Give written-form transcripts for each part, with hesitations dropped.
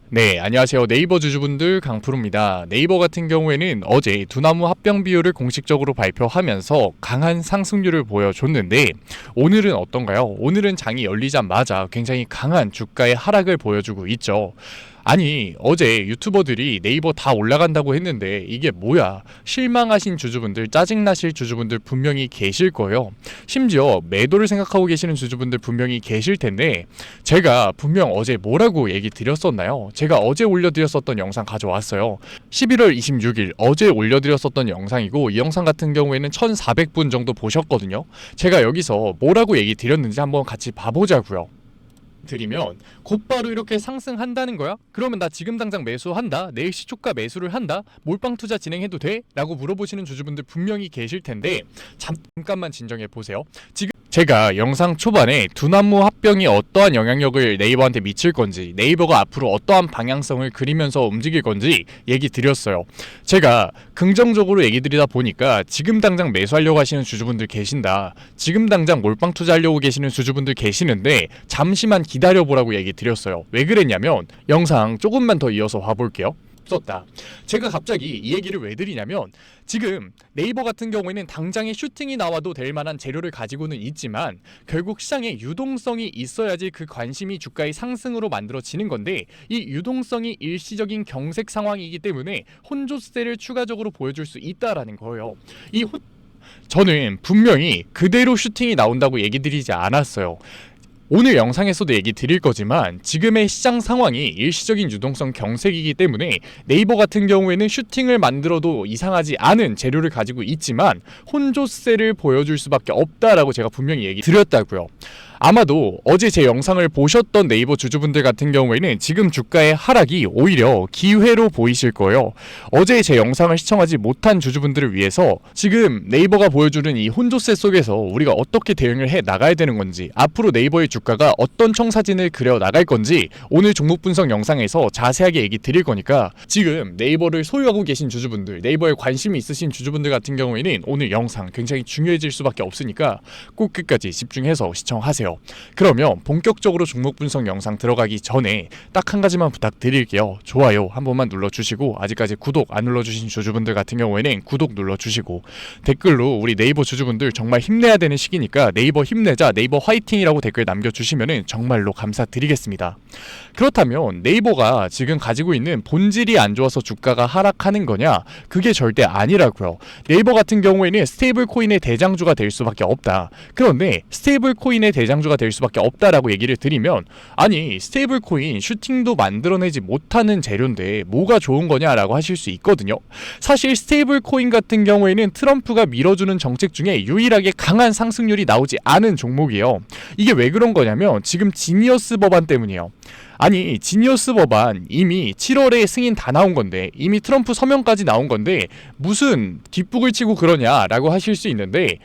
네, 안녕하세요. 네이버 주주분들 강프로입니다. 네이버 같은 경우에는 어제 두나무 합병 비율을 공식적으로 발표하면서 강한 상승률을 보여줬는데 오늘은 어떤가요? 오늘은 장이 열리자마자 굉장히 강한 주가의 하락을 보여주고 있죠. 아니, 어제 유튜버들이 네이버 다 올라간다고 했는데 이게 뭐야? 실망하신 주주분들, 짜증나실 주주분들 분명히 계실 거예요. 심지어 매도를 생각하고 계시는 주주분들 분명히 계실 텐데 제가 분명 어제 뭐라고 얘기 드렸었나요? 제가 어제 올려드렸었던 영상 가져왔어요. 11월 26일 어제 올려드렸었던 영상이고 이 영상 같은 경우에는 1400분 정도 보셨거든요. 제가 여기서 뭐라고 얘기 드렸는지 한번 같이 봐보자고요. 드리면 곧바로 이렇게 상승한다는 거야? 그러면 나 지금 당장 매수한다? 내일 시초가 매수를 한다? 몰빵 투자 진행해도 돼? 라고 물어보시는 주주분들 분명히 계실 텐데 잠깐만 진정해 보세요. 지금 제가 영상 초반에 두나무 합병이 어떠한 영향력을 네이버한테 미칠 건지, 네이버가 앞으로 어떠한 방향성을 그리면서 움직일 건지 얘기 드렸어요. 제가 긍정적으로 얘기 드리다 보니까 지금 당장 매수하려고 하시는 주주분들 계신다, 지금 당장 몰빵 투자하려고 계시는 주주분들 계시는데 잠시만 기다려보라고 얘기 드렸어요. 왜 그랬냐면 영상 조금만 더 이어서 봐볼게요. 없었다. 제가 갑자기 이 얘기를 왜 드리냐면 지금 네이버 같은 경우에는 당장에 슈팅이 나와도 될 만한 재료를 가지고는 있지만 결국 시장에 유동성이 있어야지 그 관심이 주가의 상승으로 만들어지는 건데 이 유동성이 일시적인 경색 상황이기 때문에 혼조세를 추가적으로 보여줄 수 있다라는 거예요. 저는 분명히 그대로 슈팅이 나온다고 얘기 드리지 않았어요. 오늘 영상에서도 얘기 드릴 거지만 지금의 시장 상황이 일시적인 유동성 경색이기 때문에 네이버 같은 경우에는 슈팅을 만들어도 이상하지 않은 재료를 가지고 있지만 혼조세를 보여줄 수밖에 없다라고 제가 분명히 얘기 드렸다고요. 아마도 어제 제 영상을 보셨던 네이버 주주분들 같은 경우에는 지금 주가의 하락이 오히려 기회로 보이실 거예요. 어제 제 영상을 시청하지 못한 주주분들을 위해서 지금 네이버가 보여주는 이 혼조세 속에서 우리가 어떻게 대응을 해 나가야 되는 건지, 앞으로 네이버의 주가가 어떤 청사진을 그려 나갈 건지 오늘 종목 분석 영상에서 자세하게 얘기 드릴 거니까 지금 네이버를 소유하고 계신 주주분들, 네이버에 관심이 있으신 주주분들 같은 경우에는 오늘 영상 굉장히 중요해질 수밖에 없으니까 꼭 끝까지 집중해서 시청하세요. 그러면 본격적으로 종목 분석 영상 들어가기 전에 딱 한 가지만 부탁드릴게요. 좋아요 한 번만 눌러주시고, 아직까지 구독 안 눌러주신 주주분들 같은 경우에는 구독 눌러주시고, 댓글로 우리 네이버 주주분들 정말 힘내야 되는 시기니까 네이버 힘내자, 네이버 화이팅이라고 댓글 남겨주시면 정말로 감사드리겠습니다. 그렇다면 네이버가 지금 가지고 있는 본질이 안 좋아서 주가가 하락하는 거냐? 그게 절대 아니라고요. 네이버 같은 경우에는 스테이블 코인의 대장주가 될 수밖에 없다. 그런데 스테이블 코인의 대장주가 될 수밖에 없다라고 얘기를 드리면, 아니 스테이블 코인 슈팅도 만들어내지 못하는 재료인데 뭐가 좋은 거냐라고 하실 수 있거든요. 사실 스테이블 코인 같은 경우에는 트럼프가 밀어주는 정책 중에 유일하게 강한 상승률이 나오지 않은 종목이에요. 이게 왜 그런 거냐면 지금 지니어스 법안 때문이에요. 아니 지니어스 법안 이미 7월에 승인 다 나온 건데, 이미 트럼프 서명까지 나온 건데 무슨 뒷북을 치고 그러냐라고 하실 수 있는데,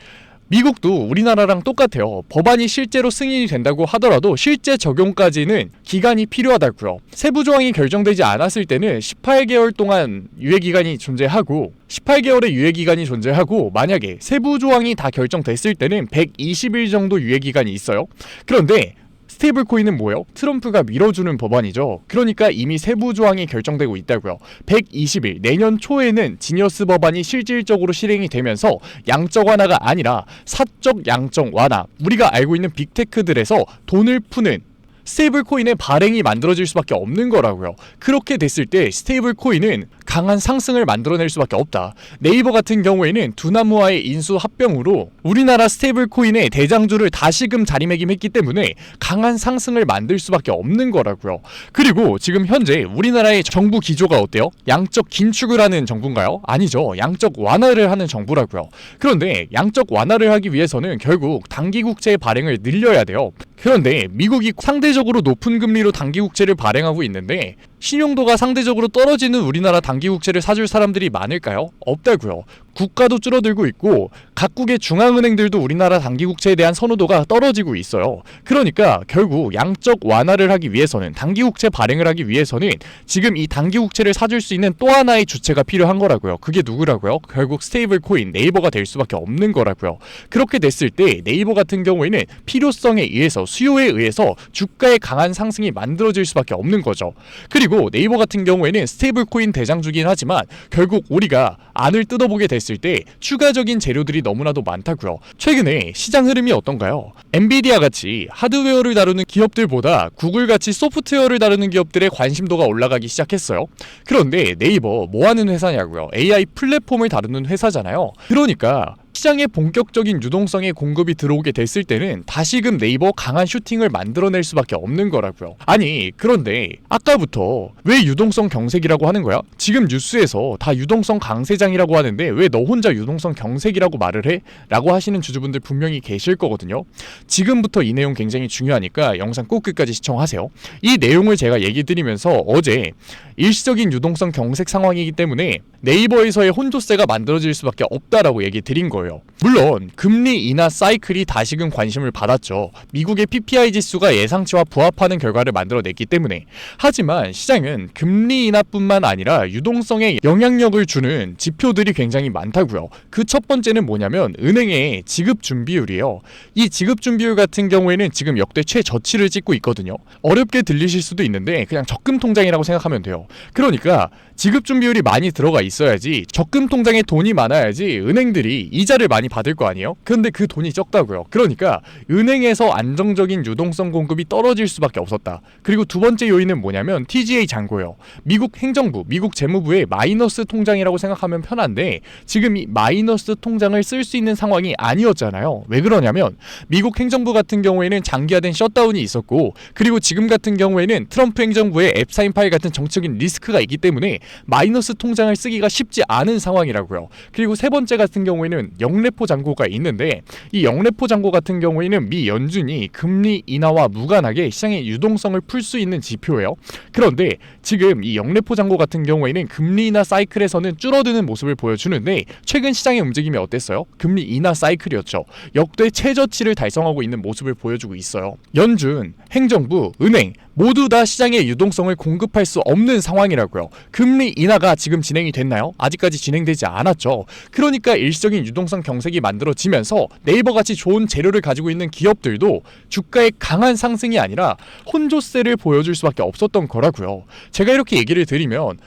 미국도 우리나라랑 똑같아요. 법안이 실제로 승인이 된다고 하더라도 실제 적용까지는 기간이 필요하다고요. 세부 조항이 결정되지 않았을 때는 18개월 동안 유예기간이 존재하고, 18개월의 유예기간이 존재하고, 만약에 세부 조항이 다 결정됐을 때는 120일 정도 유예기간이 있어요. 그런데 스테이블 코인은 뭐예요? 트럼프가 밀어주는 법안이죠. 그러니까 이미 세부 조항이 결정되고 있다고요. 120일, 내년 초에는 지니어스 법안이 실질적으로 실행이 되면서 양적 완화가 아니라 사적 양적 완화, 우리가 알고 있는 빅테크들에서 돈을 푸는 스테이블 코인의 발행이 만들어질 수밖에 없는 거라고요. 그렇게 됐을 때 스테이블 코인은 강한 상승을 만들어낼 수밖에 없다. 네이버 같은 경우에는 두나무와의 인수 합병으로 우리나라 스테이블 코인의 대장주를 다시금 자리매김했기 때문에 강한 상승을 만들 수밖에 없는 거라고요. 그리고 지금 현재 우리나라의 정부 기조가 어때요? 양적 긴축을 하는 정부인가요? 아니죠. 양적 완화를 하는 정부라고요. 그런데 양적 완화를 하기 위해서는 결국 단기 국채의 발행을 늘려야 돼요. 그런데 미국이 상대적으로 높은 금리로 단기 국채를 발행하고 있는데 신용도가 상대적으로 떨어지는 우리나라 단기 국채를 사줄 사람들이 많을까요? 없다고요. 국가도 줄어들고 있고 각국의 중앙은행들도 우리나라 단기 국채에 대한 선호도가 떨어지고 있어요. 그러니까 결국 양적 완화를 하기 위해서는, 단기 국채 발행을 하기 위해서는 지금 이 단기 국채를 사줄 수 있는 또 하나의 주체가 필요한 거라고요. 그게 누구라고요? 결국 스테이블 코인 네이버가 될 수밖에 없는 거라고요. 그렇게 됐을 때 네이버 같은 경우에는 필요성에 의해서, 수요에 의해서 주가의 강한 상승이 만들어질 수밖에 없는 거죠. 그리고 그리고 네이버 같은 경우에는 스테이블 코인 대장주긴 하지만 결국 우리가 안을 뜯어보게 됐을 때 추가적인 재료들이 너무나도 많다고요. 최근에 시장 흐름이 어떤가요? 엔비디아 같이 하드웨어를 다루는 기업들보다 구글 같이 소프트웨어를 다루는 기업들의 관심도가 올라가기 시작했어요. 그런데 네이버 뭐 하는 회사냐고요? AI 플랫폼을 다루는 회사잖아요. 그러니까 시장에 본격적인 유동성의 공급이 들어오게 됐을 때는 다시금 네이버 강한 슈팅을 만들어낼 수밖에 없는 거라고요. 아니 그런데 아까부터 왜 유동성 경색이라고 하는 거야? 지금 뉴스에서 다 유동성 강세장이라고 하는데 왜 너 혼자 유동성 경색이라고 말을 해? 라고 하시는 주주분들 분명히 계실 거거든요. 지금부터 이 내용 굉장히 중요하니까 영상 꼭 끝까지 시청하세요. 이 내용을 제가 얘기 드리면서 어제 일시적인 유동성 경색 상황이기 때문에 네이버에서의 혼조세가 만들어질 수밖에 없다라고 얘기 드린 거예요. 물론 금리 인하 사이클이 다시금 관심을 받았죠. 미국의 PPI 지수가 예상치와 부합하는 결과를 만들어냈기 때문에. 하지만 시장은 금리 인하뿐만 아니라 유동성에 영향력을 주는 지표들이 굉장히 많다고요. 그 첫 번째는 뭐냐면 은행의 지급 준비율이에요. 이 지급 준비율 같은 경우에는 지금 역대 최저치를 찍고 있거든요. 어렵게 들리실 수도 있는데 그냥 적금 통장이라고 생각하면 돼요. 그러니까 지급 준비율이 많이 들어가 있어야지, 적금 통장에 돈이 많아야지 은행들이 이자를 많이 받을 거 아니에요? 그런데 그 돈이 적다고요. 그러니까 은행에서 안정적인 유동성 공급이 떨어질 수밖에 없었다. 그리고 두 번째 요인은 뭐냐면 TGA 잔고예요. 미국 행정부, 미국 재무부의 마이너스 통장이라고 생각하면 편한데 지금 이 마이너스 통장을 쓸 수 있는 상황이 아니었잖아요. 왜 그러냐면 미국 행정부 같은 경우에는 장기화된 셧다운이 있었고, 그리고 지금 같은 경우에는 트럼프 행정부의 앱사인 파일 같은 정치적인 리스크가 있기 때문에 마이너스 통장을 쓰기가 쉽지 않은 상황이라고요. 그리고 세 번째 같은 경우에는 영래포 잔고가 있는데, 이 영래포 잔고 같은 경우에는 미 연준이 금리 인하와 무관하게 시장의 유동성을 풀 수 있는 지표예요. 그런데 지금 이 영래포 잔고 같은 경우에는 금리 인하 사이클에서는 줄어드는 모습을 보여주는데 최근 시장의 움직임이 어땠어요? 금리 인하 사이클이었죠. 역대 최저치를 달성하고 있는 모습을 보여주고 있어요. 연준, 행정부, 은행 모두 다 시장의 유동성을 공급할 수 없는 상황이라고요. 금리 인하가 지금 진행이 됐나요? 아직까지 진행되지 않았죠. 그러니까 일시적인 유동성 경색이 만들어지면서 네이버같이 좋은 재료를 가지고 있는 기업들도 주가의 강한 상승이 아니라 혼조세를 보여줄 수밖에 없었던 거라고요. 제가 이렇게 얘기를 드리면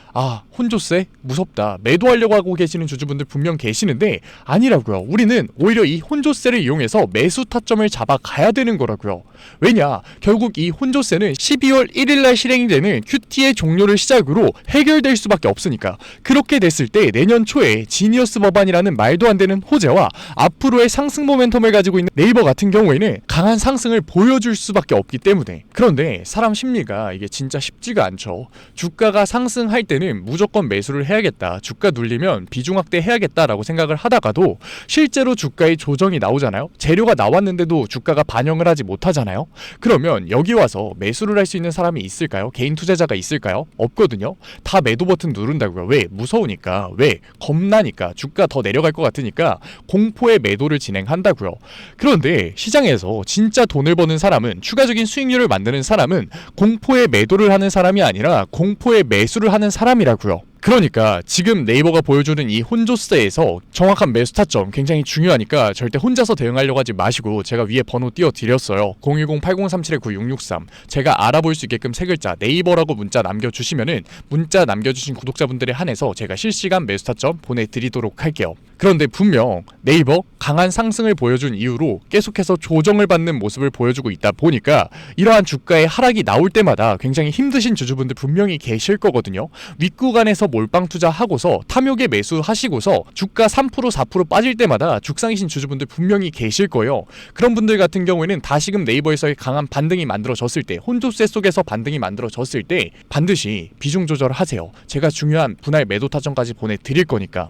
혼조세? 무섭다. 매도하려고 하고 계시는 주주분들 분명 계시는데 아니라고요. 우리는 오히려 이 혼조세를 이용해서 매수 타점을 잡아가야 되는 거라고요. 왜냐? 결국 이 혼조세는 12월 1일날 실행이 되는 QT의 종료를 시작으로 해결될 수밖에 없으니까. 그렇게 됐을 때 내년 초에 지니어스 법안이라는 말도 안 되는 호재와 앞으로의 상승 모멘텀을 가지고 있는 네이버 같은 경우에는 강한 상승을 보여줄 수밖에 없기 때문에. 그런데 사람 심리가 이게 진짜 쉽지가 않죠. 주가가 상승할 때는 무조건 매수를 해야겠다, 주가 눌리면 비중 확대 해야겠다라고 생각을 하다가도 실제로 주가의 조정이 나오잖아요. 재료가 나왔는데도 주가가 반영을 하지 못하잖아요. 그러면 여기 와서 매수를 할 수 있는 사람이 있을까요? 개인 투자자가 있을까요? 없거든요. 다 매도 버튼 누른다고요. 왜? 무서우니까. 왜? 겁나니까. 주가 더 내려갈 것 같으니까 공포의 매도를 진행한다고요. 그런데 시장에서 진짜 돈을 버는 사람은, 추가적인 수익률을 만드는 사람은 공포의 매도를 하는 사람이 아니라 공포의 매수를 하는 사람이라고요. 그러니까 지금 네이버가 보여주는 이 혼조세에서 정확한 매수 타점 굉장히 중요하니까 절대 혼자서 대응하려고 하지 마시고, 제가 위에 번호 띄워드렸어요. 010-8037-9663. 제가 알아볼 수 있게끔 세 글자 네이버라고 문자 남겨주시면은 문자 남겨주신 구독자분들에 한해서 제가 실시간 매수 타점 보내드리도록 할게요. 그런데 분명 네이버 강한 상승을 보여준 이후로 계속해서 조정을 받는 모습을 보여주고 있다 보니까 이러한 주가의 하락이 나올 때마다 굉장히 힘드신 주주분들 분명히 계실 거거든요. 윗구간에서 몰빵 투자하고서 탐욕에 매수하시고서 주가 3% 4% 빠질 때마다 죽상이신 주주분들 분명히 계실 거예요. 그런 분들 같은 경우에는 다시금 네이버에서의 강한 반등이 만들어졌을 때, 혼조세 속에서 반등이 만들어졌을 때 반드시 비중 조절을 하세요. 제가 중요한 분할 매도 타점까지 보내드릴 거니까.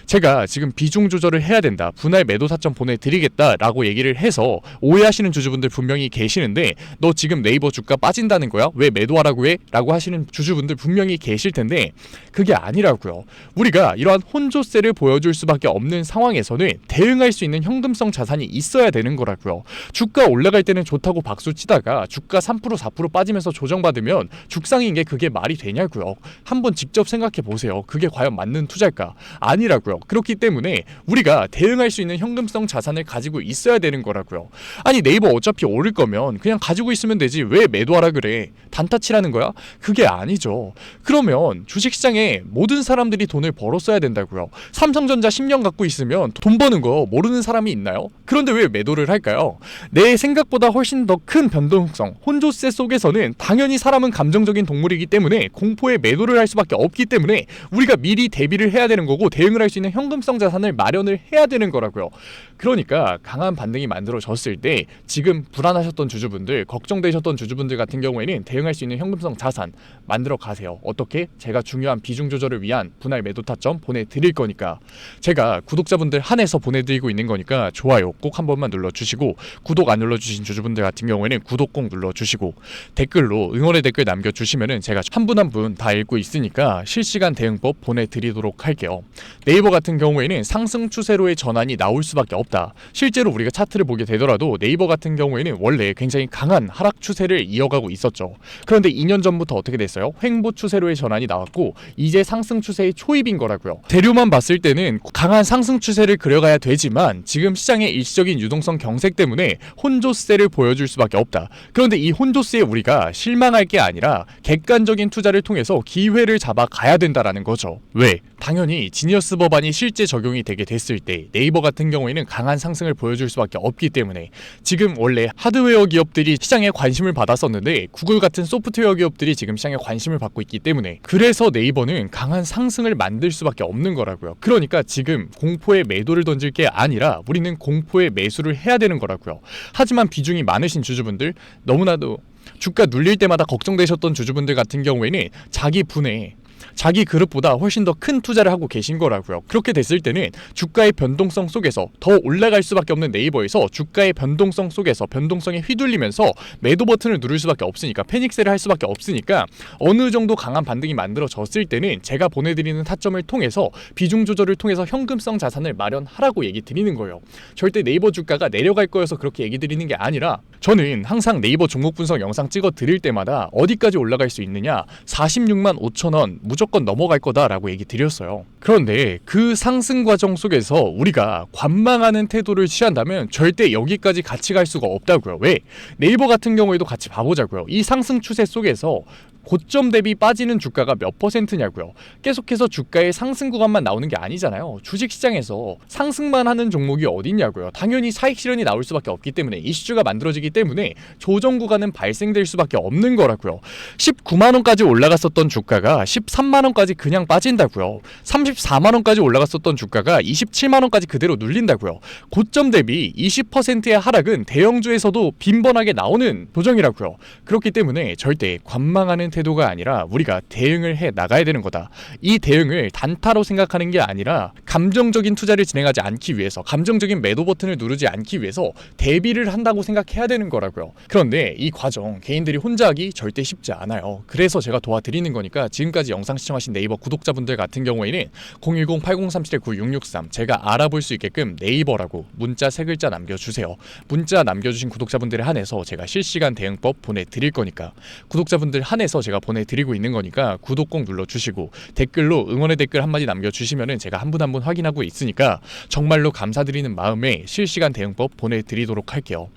제가 지금 비중 조절을 해야 된다, 분할 매도 타점 보내드리겠다라고 얘기를 해서 오해하시는 주주분들 분명히 계시는데, 너 지금 네이버 주가 빠진다는 거야? 왜 매도하라고 해? 라고 하시는 주주분들 분명히 계실 텐데 그게 아니라고요. 우리가 이러한 혼조세를 보여줄 수밖에 없는 상황에서는 대응할 수 있는 현금성 자산이 있어야 되는 거라고요. 주가 올라갈 때는 좋다고 박수 치다가 주가 3% 4% 빠지면서 조정받으면 죽상인 게 그게 말이 되냐고요. 한번 직접 생각해 보세요. 그게 과연 맞는 투자일까? 아니라고요. 그렇기 때문에 우리가 대응할 수 있는 현금성 자산을 가지고 있어야 되는 거라고요. 아니 네이버 어차피 오를 거면 그냥 가지고 있으면 되지 왜 매도하라 그래? 단타 치라는 거야? 그게 아니죠. 그러면 주식시장에 모든 사람들이 돈을 벌었어야 된다고요. 삼성전자 10년 갖고 있으면 돈 버는 거 모르는 사람이 있나요? 그런데 왜 매도를 할까요? 내 생각보다 훨씬 더 큰 변동성, 혼조세 속에서는 당연히 사람은 감정적인 동물이기 때문에 공포에 매도를 할 수밖에 없기 때문에 우리가 미리 대비를 해야 되는 거고 대응을 할 수 있는 현금성 자산을 마련을 해야 되는 거라고요. 그러니까 강한 반등이 만들어졌을 때 지금 불안하셨던 주주분들, 걱정되셨던 주주분들 같은 경우에는 대응할 수 있는 현금성 자산 만들어 가세요. 어떻게? 제가 중요한 비중 조절을 위한 분할 매도 타점 보내드릴 거니까 제가 구독자분들 한해서 보내드리고 있는 거니까 좋아요 꼭 한 번만 눌러주시고 구독 안 눌러주신 주주분들 같은 경우에는 구독 꼭 눌러주시고 댓글로 응원의 댓글 남겨주시면은 제가 한 분 한 분 다 읽고 있으니까 실시간 대응법 보내드리도록 할게요. 네이버 같은 경우에는 상승 추세로의 전환이 나올 수밖에 없다. 실제로 우리가 차트를 보게 되더라도 네이버 같은 경우에는 원래 굉장히 강한 하락 추세를 이어가고 있었죠. 그런데 2년 전부터 어떻게 됐어요? 횡보 추세로의 전환이 나왔고 이제 상승 추세의 초입인 거라고요. 재료만 봤을 때는 강한 상승 추세를 그려가야 되지만 지금 시장의 일시적인 유동성 경색 때문에 혼조세를 보여줄 수밖에 없다. 그런데 이 혼조세에 우리가 실망할 게 아니라 객관적인 투자를 통해서 기회를 잡아가야 된다라는 거죠. 왜? 당연히 지니어스 법안이 실제 적용이 되게 됐을 때 네이버 같은 경우에는 강한 상승을 보여줄 수밖에 없기 때문에 지금 원래 하드웨어 기업들이 시장에 관심을 받았었는데 구글 같은 소프트웨어 기업들이 지금 시장에 관심을 받고 있기 때문에 그래서 네이버는 강한 상승을 만들 수밖에 없는 거라고요. 그러니까 지금 공포에 매도를 던질 게 아니라 우리는 공포에 매수를 해야 되는 거라고요. 하지만 비중이 많으신 주주분들 너무나도 주가 눌릴 때마다 걱정되셨던 주주분들 같은 경우에는 자기 분에 자기 그룹보다 훨씬 더 큰 투자를 하고 계신 거라고요. 그렇게 됐을 때는 주가의 변동성 속에서 더 올라갈 수밖에 없는 네이버에서 주가의 변동성 속에서 변동성에 휘둘리면서 매도 버튼을 누를 수밖에 없으니까 패닉셀을 할 수밖에 없으니까 어느 정도 강한 반등이 만들어졌을 때는 제가 보내드리는 타점을 통해서 비중 조절을 통해서 현금성 자산을 마련하라고 얘기 드리는 거예요. 절대 네이버 주가가 내려갈 거여서 그렇게 얘기 드리는 게 아니라 저는 항상 네이버 종목 분석 영상 찍어 드릴 때마다 어디까지 올라갈 수 있느냐 46만 5천 원 무조건 넘어갈 거다라고 얘기 드렸어요. 그런데 그 상승 과정 속에서 우리가 관망하는 태도를 취한다면 절대 여기까지 같이 갈 수가 없다고요. 왜? 네이버 같은 경우에도 같이 봐보자고요. 이 상승 추세 속에서 고점 대비 빠지는 주가가 몇 %냐고요. 계속해서 주가의 상승 구간만 나오는 게 아니잖아요. 주식시장에서 상승만 하는 종목이 어딨냐고요. 당연히 사익 실현이 나올 수밖에 없기 때문에 이슈가 만들어지기 때문에 조정 구간은 발생될 수밖에 없는 거라고요. 19만원까지 올라갔었던 주가가 13만원까지 그냥 빠진다고요. 34만원까지 올라갔었던 주가가 27만원까지 그대로 눌린다고요. 고점 대비 20%의 하락은 대형주에서도 빈번하게 나오는 조정이라고요. 그렇기 때문에 절대 관망하는 태도가 아니라 우리가 대응을 해 나가야 되는 거다. 이 대응을 단타로 생각하는 게 아니라 감정적인 투자를 진행하지 않기 위해서 감정적인 매도 버튼을 누르지 않기 위해서 대비를 한다고 생각해야 되는 거라고요. 그런데 이 과정 개인들이 혼자 하기 절대 쉽지 않아요. 그래서 제가 도와드리는 거니까 지금까지 영상 시청하신 네이버 구독자분들 같은 경우에는 010-8037-9663 제가 알아볼 수 있게끔 네이버라고 문자 3글자 남겨주세요. 문자 남겨주신 구독자분들에 한해서 제가 실시간 대응법 보내드릴 거니까 구독자분들 한해서 제가 보내드리고 있는 거니까 구독 꼭 눌러주시고 댓글로 응원의 댓글 한마디 남겨주시면은 제가 한 분 한 분 확인하고 있으니까 정말로 감사드리는 마음에 실시간 대응법 보내드리도록 할게요.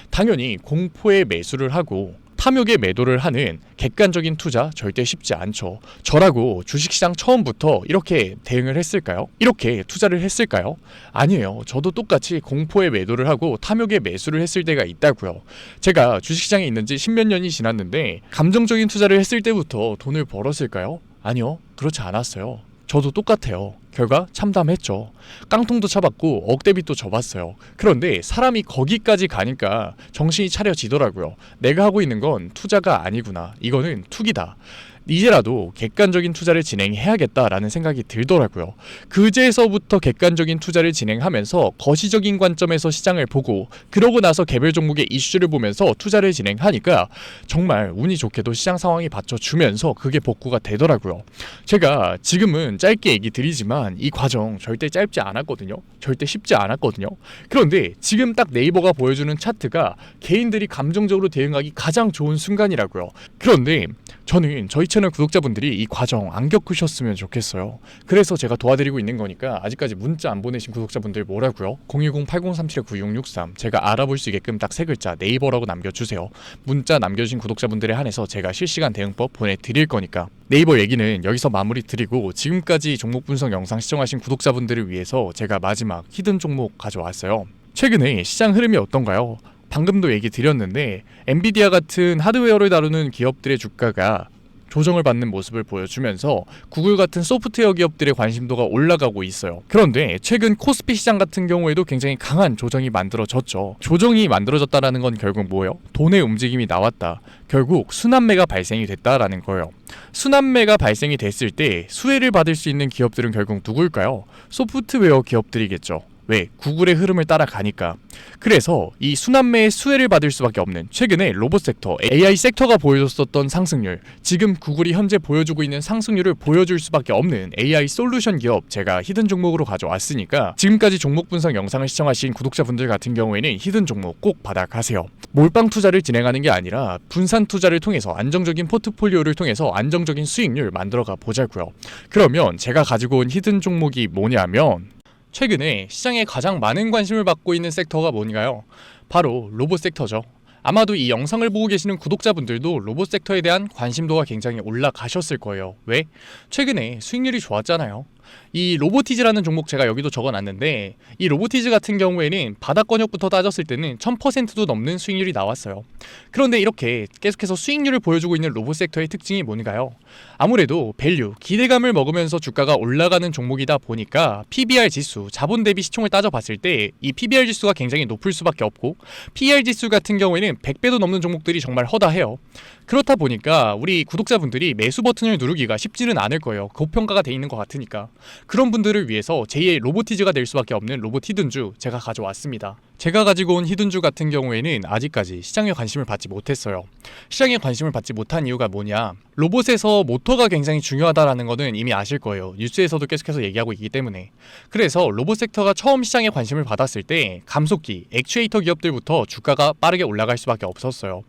당연히 공포에 매수를 하고 탐욕에 매도를 하는 객관적인 투자 절대 쉽지 않죠. 저라고 주식시장 처음부터 이렇게 대응을 했을까요? 이렇게 투자를 했을까요? 아니에요. 저도 똑같이 공포에 매도를 하고 탐욕에 매수를 했을 때가 있다고요. 제가 주식시장에 있는 지 10몇 년이 지났는데 감정적인 투자를 했을 때부터 돈을 벌었을까요? 아니요. 그렇지 않았어요. 저도 똑같아요. 결과 참담했죠. 깡통도 쳐봤고 억대빚도 져봤어요. 그런데 사람이 거기까지 가니까 정신이 차려지더라고요. 내가 하고 있는 건 투자가 아니구나. 이거는 투기다. 이제라도 객관적인 투자를 진행해야겠다라는 생각이 들더라고요. 그제서부터 객관적인 투자를 진행하면서 거시적인 관점에서 시장을 보고 그러고 나서 개별 종목의 이슈를 보면서 투자를 진행하니까 정말 운이 좋게도 시장 상황이 받쳐주면서 그게 복구가 되더라고요. 제가 지금은 짧게 얘기 드리지만 이 과정 절대 짧지 않았거든요. 절대 쉽지 않았거든요. 그런데 지금 딱 네이버가 보여주는 차트가 개인들이 감정적으로 대응하기 가장 좋은 순간이라고요. 그런데 저는 저희 채널 구독자분들이 이 과정 안 겪으셨으면 좋겠어요. 그래서 제가 도와드리고 있는 거니까 아직까지 문자 안 보내신 구독자분들 뭐라고요? 010-8037-9663 제가 알아볼 수 있게끔 딱 3글자 네이버라고 남겨주세요. 문자 남겨주신 구독자분들에 한해서 제가 실시간 대응법 보내드릴 거니까. 네이버 얘기는 여기서 마무리 드리고, 지금까지 종목 분석 영상 시청하신 구독자분들을 위해서 제가 마지막 히든 종목 가져왔어요. 최근에 시장 흐름이 어떤가요? 방금도 얘기 드렸는데 엔비디아 같은 하드웨어를 다루는 기업들의 주가가 조정을 받는 모습을 보여주면서 구글 같은 소프트웨어 기업들의 관심도가 올라가고 있어요. 그런데 최근 코스피 시장 같은 경우에도 굉장히 강한 조정이 만들어졌죠. 조정이 만들어졌다는 건 결국 뭐예요? 돈의 움직임이 나왔다. 결국 순환매가 발생이 됐다라는 거예요. 순환매가 발생이 됐을 때 수혜를 받을 수 있는 기업들은 결국 누굴까요? 소프트웨어 기업들이겠죠. 왜? 구글의 흐름을 따라가니까. 그래서 이 순환매의 수혜를 받을 수밖에 없는 최근에 로봇 섹터, AI 섹터가 보여줬었던 상승률, 지금 구글이 현재 보여주고 있는 상승률을 보여줄 수밖에 없는 AI 솔루션 기업, 제가 히든 종목으로 가져왔으니까 지금까지 종목 분석 영상을 시청하신 구독자분들 같은 경우에는 히든 종목 꼭 받아가세요. 몰빵 투자를 진행하는 게 아니라 분산 투자를 통해서 안정적인 포트폴리오를 통해서 안정적인 수익률 만들어가 보자고요. 그러면 제가 가지고 온 히든 종목이 뭐냐면, 최근에 시장에 가장 많은 관심을 받고 있는 섹터가 뭔가요? 바로 로봇 섹터죠. 아마도 이 영상을 보고 계시는 구독자분들도 로봇 섹터에 대한 관심도가 굉장히 올라가셨을 거예요. 왜? 최근에 수익률이 좋았잖아요. 이 로보티즈라는 종목 제가 여기도 적어놨는데, 이 로보티즈 같은 경우에는 바닥권역부터 따졌을 때는 1000%도 넘는 수익률이 나왔어요. 그런데 이렇게 계속해서 수익률을 보여주고 있는 로봇 섹터의 특징이 뭔가요? 아무래도 밸류, 기대감을 먹으면서 주가가 올라가는 종목이다 보니까 PBR 지수, 자본 대비 시총을 따져봤을 때 이 PBR 지수가 굉장히 높을 수밖에 없고, PER 지수 같은 경우에는 100배도 넘는 종목들이 정말 허다해요. 그렇다 보니까 우리 구독자분들이 매수 버튼을 누르기가 쉽지는 않을 거예요. 고평가가 돼 있는 것 같으니까. 그런 분들을 위해서 제2의 로보티즈가 될 수밖에 없는 로봇 히든주 제가 가져왔습니다. 제가 가지고 온 히든주 같은 경우에는 아직까지 시장에 관심을 받지 못했어요. 시장에 관심을 받지 못한 이유가 뭐냐? 로봇에서 모터가 굉장히 중요하다라는 거는 이미 아실 거예요. 뉴스에서도 계속해서 얘기하고 있기 때문에. 그래서 로봇 섹터가 처음 시장에 관심을 받았을 때 감속기, 액추에이터 기업들부터 주가가 빠르게 올라갈 수밖에 없었어요.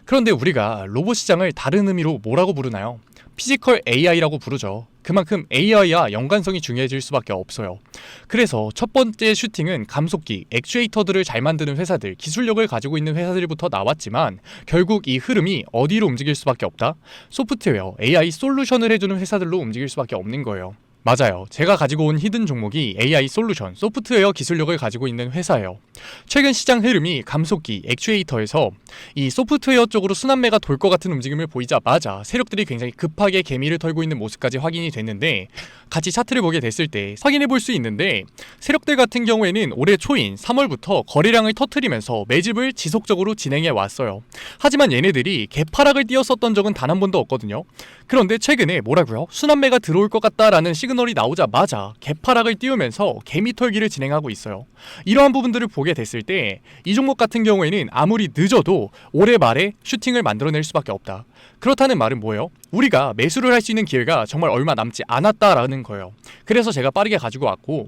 그런데 우리가 로봇 시장을 다른 의미로 뭐라고 부르나요? 피지컬 AI라고 부르죠. 그만큼 AI와 연관성이 중요해질 수밖에 없어요. 그래서 첫 번째 슈팅은 감속기, 액추에이터들을 잘 만드는 회사들, 기술력을 가지고 있는 회사들부터 나왔지만 결국 이 흐름이 어디로 움직일 수밖에 없다? 소프트웨어, AI 솔루션을 해주는 회사들로 움직일 수밖에 없는 거예요. 맞아요. 제가 가지고 온 히든 종목이 AI 솔루션, 소프트웨어 기술력을 가지고 있는 회사예요. 최근 시장 흐름이 감속기, 액추에이터에서 이 소프트웨어 쪽으로 순환매가 돌 것 같은 움직임을 보이자마자 세력들이 굉장히 급하게 개미를 털고 있는 모습까지 확인이 됐는데, 같이 차트를 보게 됐을 때 확인해 볼 수 있는데, 세력들 같은 경우에는 올해 초인 3월부터 거래량을 터트리면서 매집을 지속적으로 진행해 왔어요. 하지만 얘네들이 개파락을 띄었었던 적은 단 한 번도 없거든요. 그런데 최근에 뭐라고요? 순환매가 들어올 것 같다라는 시그널이 나오자마자 개파락을 띄우면서 개미 털기를 진행하고 있어요. 이러한 부분들을 보게 됐을 때 이 종목 같은 경우에는 아무리 늦어도 올해 말에 슈팅을 만들어낼 수밖에 없다. 그렇다는 말은 뭐예요? 우리가 매수를 할 수 있는 기회가 정말 얼마 남지 않았다라는 거예요. 그래서 제가 빠르게 가지고 왔고,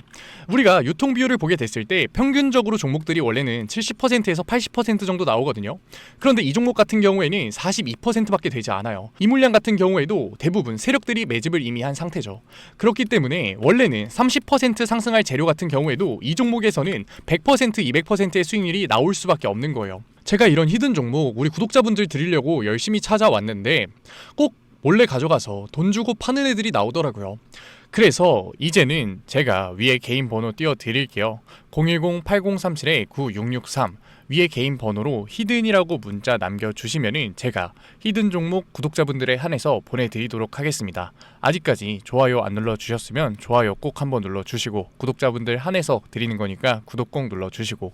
우리가 유통 비율을 보게 됐을 때 평균적으로 종목들이 원래는 70%에서 80% 정도 나오거든요. 그런데 이 종목 같은 경우에는 42%밖에 되지 않아요. 이 물량 같은 경우에도 대부분 세력들이 매집을 이미 한 상태죠. 그렇기 때문에 원래는 30% 상승할 재료 같은 경우에도 이 종목에서는 100%, 200%의 수익률이 나올 수밖에 없는 거예요. 제가 이런 히든 종목 우리 구독자분들 드리려고 열심히 찾아왔는데 꼭 몰래 가져가서 돈 주고 파는 애들이 나오더라고요. 그래서 이제는 제가 위에 개인 번호 띄워 드릴게요. 010-8037-9663 위에 개인 번호로 히든이라고 문자 남겨주시면은 제가 히든 종목 구독자분들에 한해서 보내드리도록 하겠습니다. 아직까지 좋아요 안 눌러주셨으면 좋아요 꼭 한번 눌러주시고, 구독자분들 한해서 드리는 거니까 구독 꼭 눌러주시고,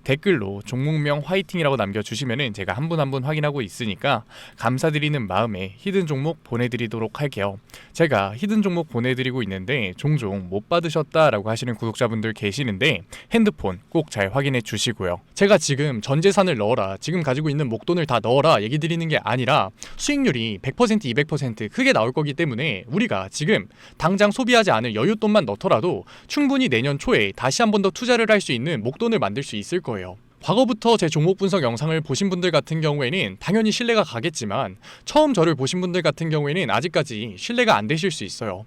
댓글로 종목명 화이팅이라고 남겨주시면은 제가 한 분 한 분 확인하고 있으니까 감사드리는 마음에 히든 종목 보내드리도록 할게요. 제가 히든 종목 보내드리고 있는데 종종 못 받으셨다라고 하시는 구독자분들 계시는데 핸드폰 꼭 잘 확인해 주시고요. 제가 지금 전 재산을 넣어라, 지금 가지고 있는 목돈을 다 넣어라 얘기 드리는 게 아니라 수익률이 100%, 200% 크게 나올 거기 때문에 우리가 지금 당장 소비하지 않을 여윳돈만 넣더라도 충분히 내년 초에 다시 한 번 더 투자를 할 수 있는 목돈을 만들 수 있을 거예요. 과거부터 제 종목 분석 영상을 보신 분들 같은 경우에는 당연히 신뢰가 가겠지만 처음 저를 보신 분들 같은 경우에는 아직까지 신뢰가 안 되실 수 있어요.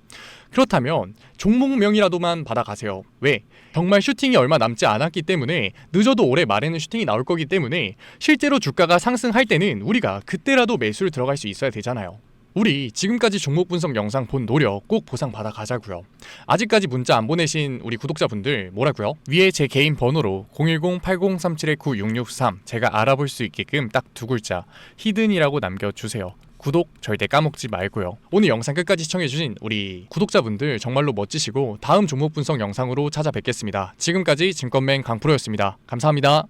그렇다면 종목명이라도만 받아가세요. 왜? 정말 슈팅이 얼마 남지 않았기 때문에 늦어도 올해 말에는 슈팅이 나올 거기 때문에 실제로 주가가 상승할 때는 우리가 그때라도 매수를 들어갈 수 있어야 되잖아요. 우리 지금까지 종목 분석 영상 본 노력 꼭 보상 받아 가자고요. 아직까지 문자 안 보내신 우리 구독자분들 뭐라고요? 위에 제 개인 번호로 010-8037-9663 제가 알아볼 수 있게끔 딱 두 글자 히든이라고 남겨주세요. 구독 절대 까먹지 말고요. 오늘 영상 끝까지 시청해주신 우리 구독자분들 정말로 멋지시고 다음 종목 분석 영상으로 찾아뵙겠습니다. 지금까지 증권맨 강프로였습니다. 감사합니다.